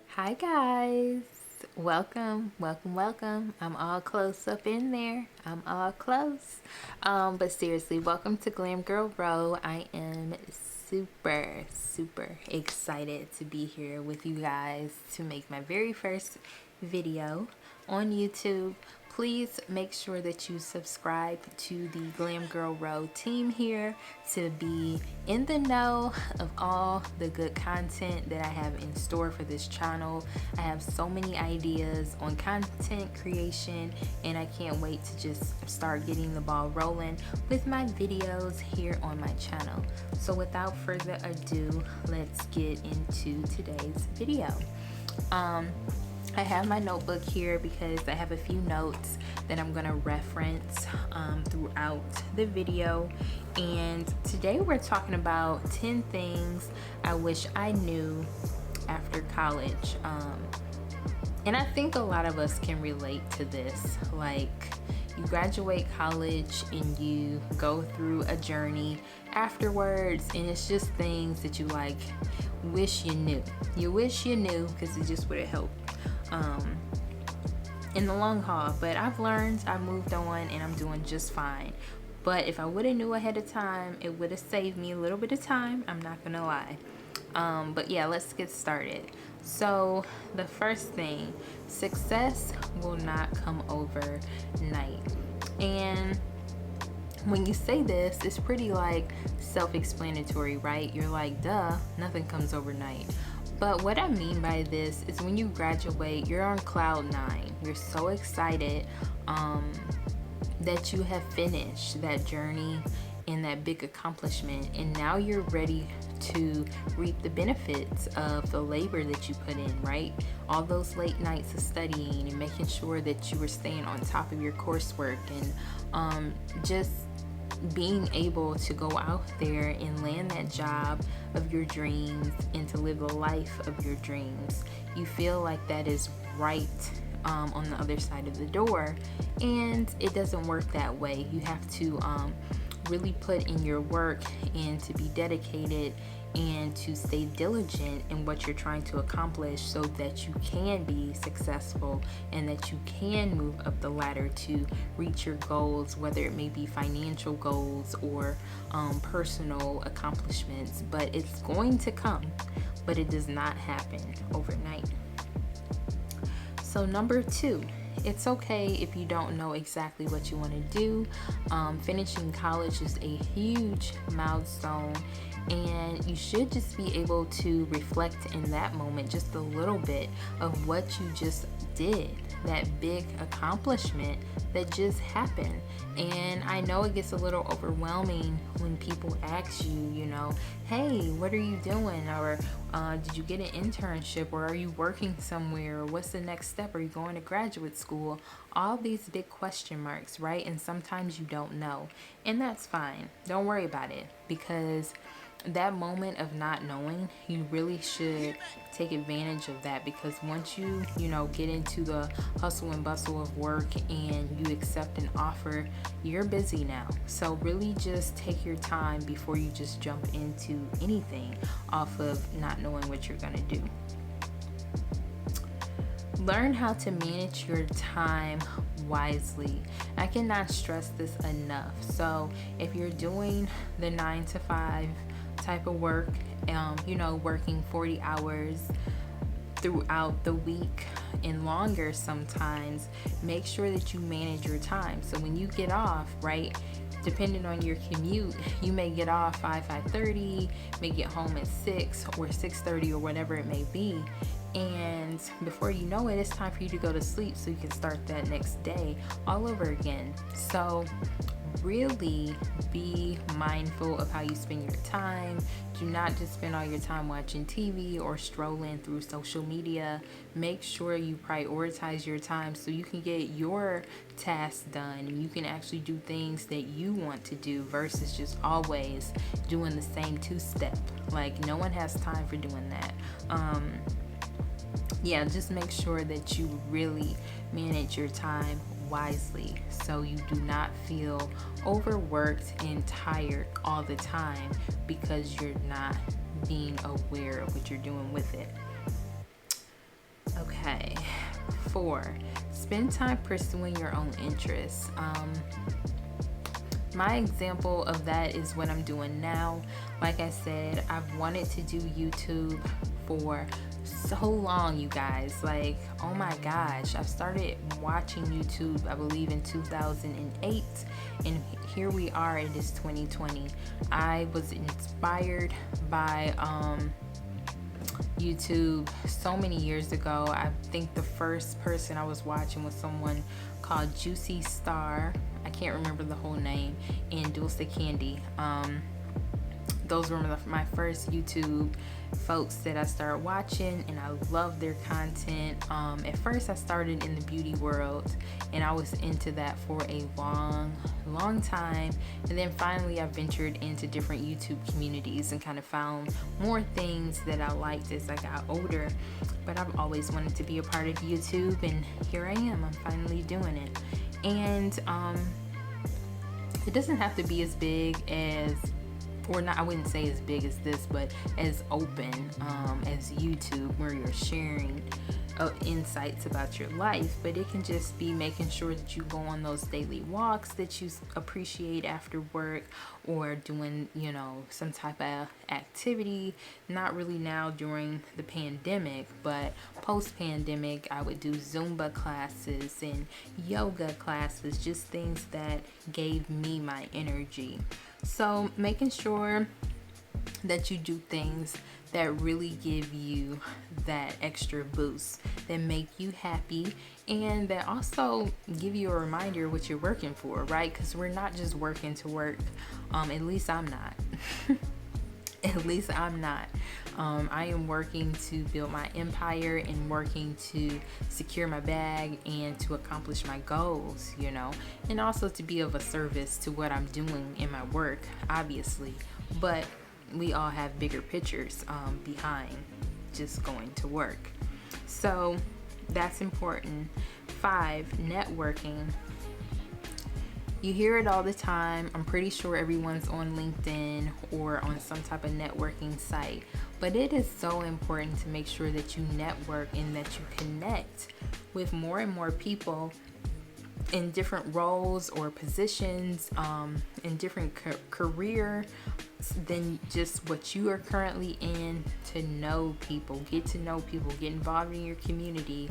Hi guys, welcome. I'm all close up in there. I'm all close. But seriously, welcome to Glam Girl Row. I am super excited to be here with you guys to make my very first video on YouTube. Please make sure that you subscribe to the Glam Girl Row team here to be in the know of all the good content that I have in store for this channel. I have so many ideas on content creation and I can't wait to just start getting the ball rolling with my videos here on my channel. So without further ado, let's get into today's video. I have my notebook here because I have a few notes that I'm going to reference throughout the video. And today we're talking about 10 things I wish I knew after college. And I think a lot of us can relate to this. Like, you graduate college and you go through a journey afterwards, and it's just things that you like wish you knew. You wish you knew because it just would have helped in the long haul. But I've learned, I moved on, and I'm doing just fine. But if I would have knew ahead of time, it would have saved me a little bit of time, I'm not gonna lie. But yeah, let's get started. So the first thing, success will not come overnight. And when you say this, it's pretty like self-explanatory, right? You're like, duh, nothing comes overnight. But what I mean by this is when you graduate, you're on cloud 9. You're so excited that you have finished that journey and that big accomplishment, and now you're ready to reap the benefits of the labor that you put in, right? All those late nights of studying and making sure that you were staying on top of your coursework, and just being able to go out there and land that job of your dreams and to live the life of your dreams. You feel like that is right on the other side of the door, and it doesn't work that way. You have to really put in your work and to be dedicated and to stay diligent in what you're trying to accomplish so that you can be successful and that you can move up the ladder to reach your goals, whether it may be financial goals or personal accomplishments. But it's going to come, but it does not happen overnight. So number 2, it's okay if you don't know exactly what you want to do. Finishing college is a huge milestone, and you should just be able to reflect in that moment just a little bit of what you just did, that big accomplishment that just happened. And I know it gets a little overwhelming when people ask you, you know, hey, what are you doing? Or did you get an internship? Or are you working somewhere? Or what's the next step? Are you going to graduate school? All these big question marks, right? And sometimes you don't know. And that's fine. Don't worry about it, because that moment of not knowing, you really should take advantage of that, because once you get into the hustle and bustle of work and you accept an offer, you're busy now. So really just take your time before you just jump into anything off of not knowing what you're gonna do. Learn how to manage your time wisely. I cannot stress this enough. So if you're doing the 9 to 5 type of work, working 40 hours throughout the week and longer sometimes, make sure that you manage your time. So when you get off, right, depending on your commute, you may get off 5:30, may get home at 6 or 6:30 or whatever it may be. And before you know it, it's time for you to go to sleep so you can start that next day all over again. So really be mindful of how you spend your time. Do not just spend all your time watching TV or strolling through social media. Make sure you prioritize your time so you can get your tasks done and you can actually do things that you want to do versus just always doing the same two-step. Like, no one has time for doing that. Just make sure that you really manage your time wisely so you do not feel overworked and tired all the time because you're not being aware of what you're doing with it. Okay. 4, spend time pursuing your own interests. My example of that is what I'm doing now. Like I said, I've wanted to do YouTube for so long, you guys. Like, oh my gosh, I've started watching YouTube, I believe, in 2008, and here we are, it is 2020. I was inspired by YouTube so many years ago. I think the first person I was watching was someone called Juicy Star. I can't remember the whole name, and Dulce Candy. Those were my first YouTube folks that I started watching, and I love their content. At first I started in the beauty world, and I was into that for a long time, and then finally I ventured into different YouTube communities and kind of found more things that I liked as I got older. But I've always wanted to be a part of YouTube, and here I am. I'm finally doing it. And it doesn't have to be as big as, or not, I wouldn't say as big as this, but as open as YouTube, where you're sharing insights about your life. But it can just be making sure that you go on those daily walks that you appreciate after work, or doing, some type of activity. Not really now during the pandemic, but post-pandemic, I would do Zumba classes and yoga classes, just things that gave me my energy. So making sure that you do things that really give you that extra boost, that make you happy, and that also give you a reminder what you're working for, right? Because we're not just working to work. At least I'm not. At least I'm not. I am working to build my empire and working to secure my bag and to accomplish my goals, and also to be of a service to what I'm doing in my work, obviously. But we all have bigger pictures behind just going to work. So that's important. 5, networking. You hear it all the time. I'm pretty sure everyone's on LinkedIn or on some type of networking site. But it is so important to make sure that you network and that you connect with more and more people in different roles or positions, in different career than just what you are currently in, to know people, get to know people, get involved in your community,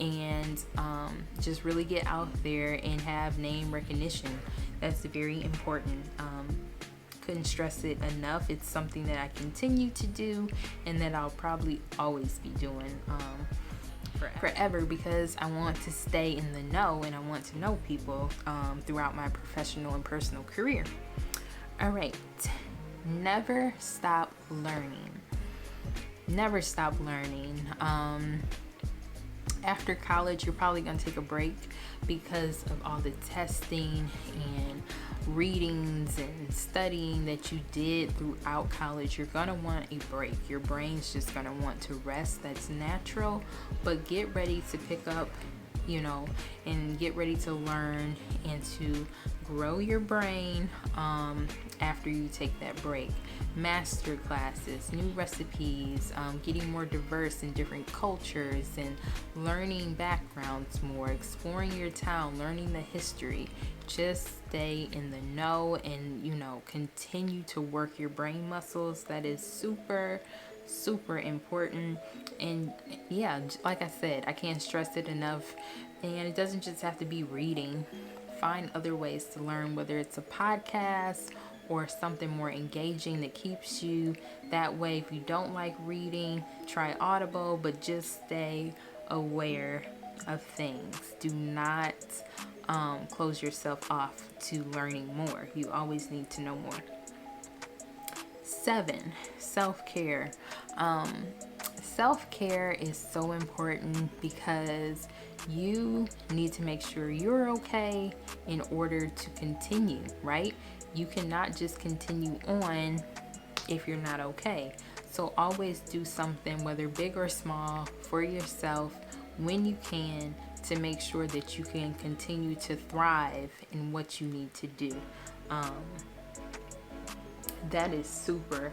and just really get out there and have name recognition. That's very important. Couldn't stress it enough. It's something that I continue to do, and that I'll probably always be doing forever, because I want to stay in the know, and I want to know people throughout my professional and personal career. All right. Never stop learning. Never stop learning. After college, you're probably going to take a break because of all the testing and readings and studying that you did throughout college. You're going to want a break. Your brain's just going to want to rest. That's natural. But get ready to pick up, and get ready to learn and to grow your brain after you take that break. Master classes, new recipes, getting more diverse in different cultures, and learning backgrounds more, exploring your town, learning the history. Just stay in the know and, continue to work your brain muscles. That is super important. And yeah, like I said, I can't stress it enough. And it doesn't just have to be reading. Find other ways to learn, whether it's a podcast or something more engaging that keeps you that way. If you don't like reading, try Audible, but just stay aware of things. Do not close yourself off to learning more. You always need to know more. 7, self-care. Self-care is so important because you need to make sure you're okay in order to continue, right? You cannot just continue on if you're not okay. So always do something, whether big or small, for yourself when you can, to make sure that you can continue to thrive in what you need to do. That is super,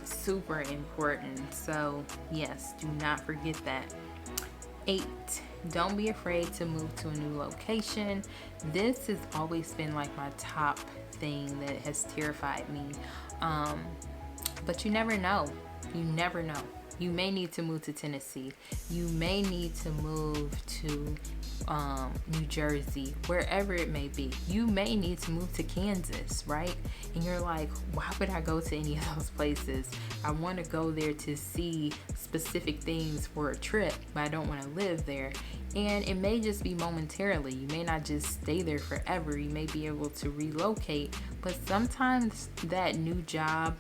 super important. So yes, do not forget that. 8, don't be afraid to move to a new location. This has always been like my top thing that has terrified me. But you never know. You never know. You may need to move to Tennessee. You may need to move to New Jersey, wherever it may be. You may need to move to Kansas, right? And you're like, why would I go to any of those places? I want to go there to see specific things for a trip, but I don't want to live there. And it may just be momentarily. You may not just stay there forever. You may be able to relocate, but sometimes that new job,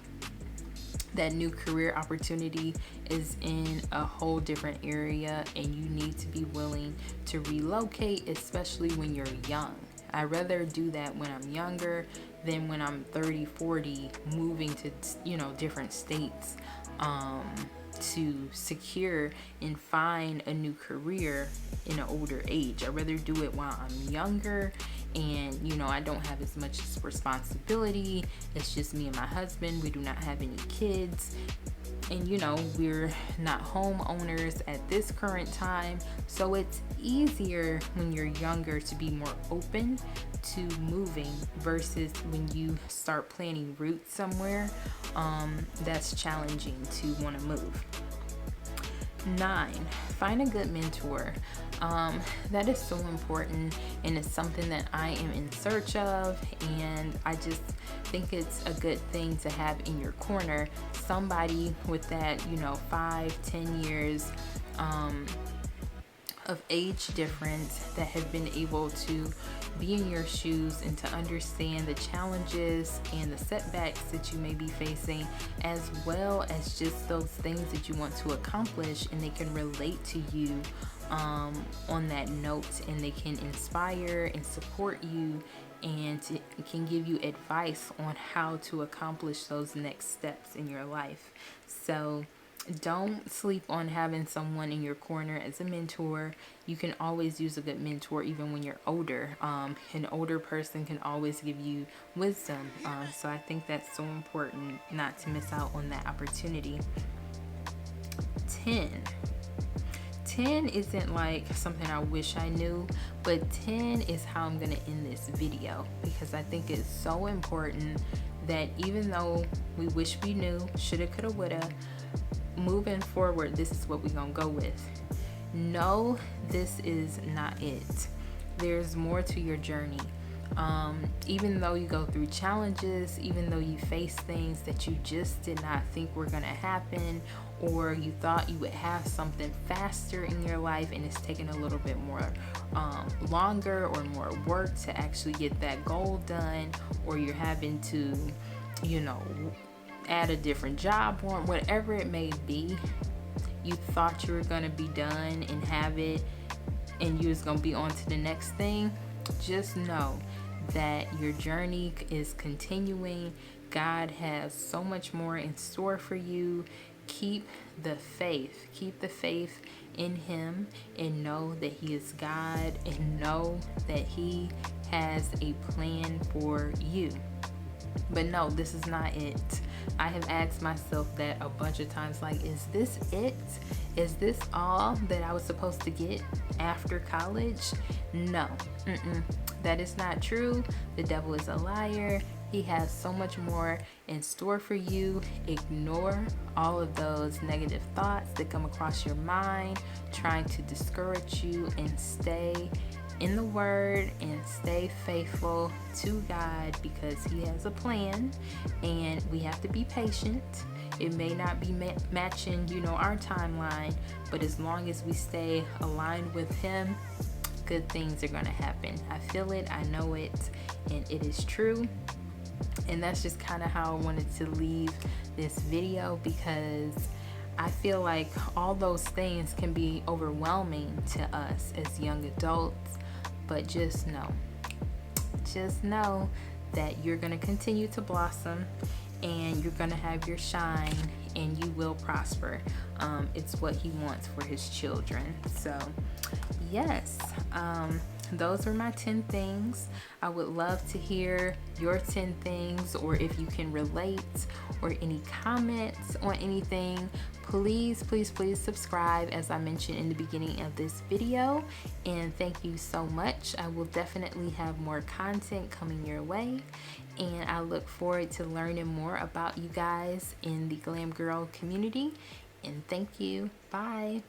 that new career opportunity is in a whole different area, and you need to be willing to relocate, especially when you're young. I'd rather do that when I'm younger than when I'm 30, 40, moving to, different states to secure and find a new career in an older age. I'd rather do it while I'm younger and I don't have as much responsibility. It's just me and my husband. We do not have any kids, and we're not homeowners at this current time, so it's easier when you're younger to be more open to moving versus when you start planning roots somewhere. That's challenging to want to move. 9, find a good mentor. That is so important, and it's something that I am in search of, and I just think it's a good thing to have in your corner somebody with that 5-10 years of age difference that have been able to be in your shoes and to understand the challenges and the setbacks that you may be facing, as well as just those things that you want to accomplish, and they can relate to you on that note, and they can inspire and support you, and can give you advice on how to accomplish those next steps in your life. So don't sleep on having someone in your corner as a mentor. You can always use a good mentor even when you're older. An older person can always give you wisdom. So I think that's so important not to miss out on that opportunity. 10 isn't like something I wish I knew, but 10 is how I'm going to end this video, because I think it's so important that even though we wish we knew, shoulda, coulda, woulda, moving forward, this is what we're going to go with. No, this is not it. There's more to your journey. Even though you go through challenges, even though you face things that you just did not think were going to happen, or you thought you would have something faster in your life and it's taking a little bit more longer or more work to actually get that goal done, or you're having to, add a different job or whatever it may be, you thought you were going to be done and have it, and you was going to be on to the next thing. Just know that your journey is continuing. God has so much more in store for you. Keep the faith. Keep the faith in Him, and know that He is God, and know that He has a plan for you. But no, this is not it. I have asked myself that a bunch of times, like, is this it? Is this all that I was supposed to get after college? No, that is not true. The devil is a liar. He has so much more in store for you. Ignore all of those negative thoughts that come across your mind, trying to discourage you, and stay in the Word and stay faithful to God, because He has a plan, and we have to be patient. It may not be matching, our timeline, but as long as we stay aligned with Him, good things are going to happen. I feel it, I know it, and it is true. And that's just kind of how I wanted to leave this video, because I feel like all those things can be overwhelming to us as young adults. But just know that you're going to continue to blossom, and you're gonna have your shine, and you will prosper. It's what he wants for his children. So yes, those are my 10 things. I would love to hear your 10 things, or if you can relate, or any comments on anything. Please subscribe, as I mentioned in the beginning of this video. And thank you so much. I will definitely have more content coming your way, and I look forward to learning more about you guys in the Glam Girl community. And thank you. Bye.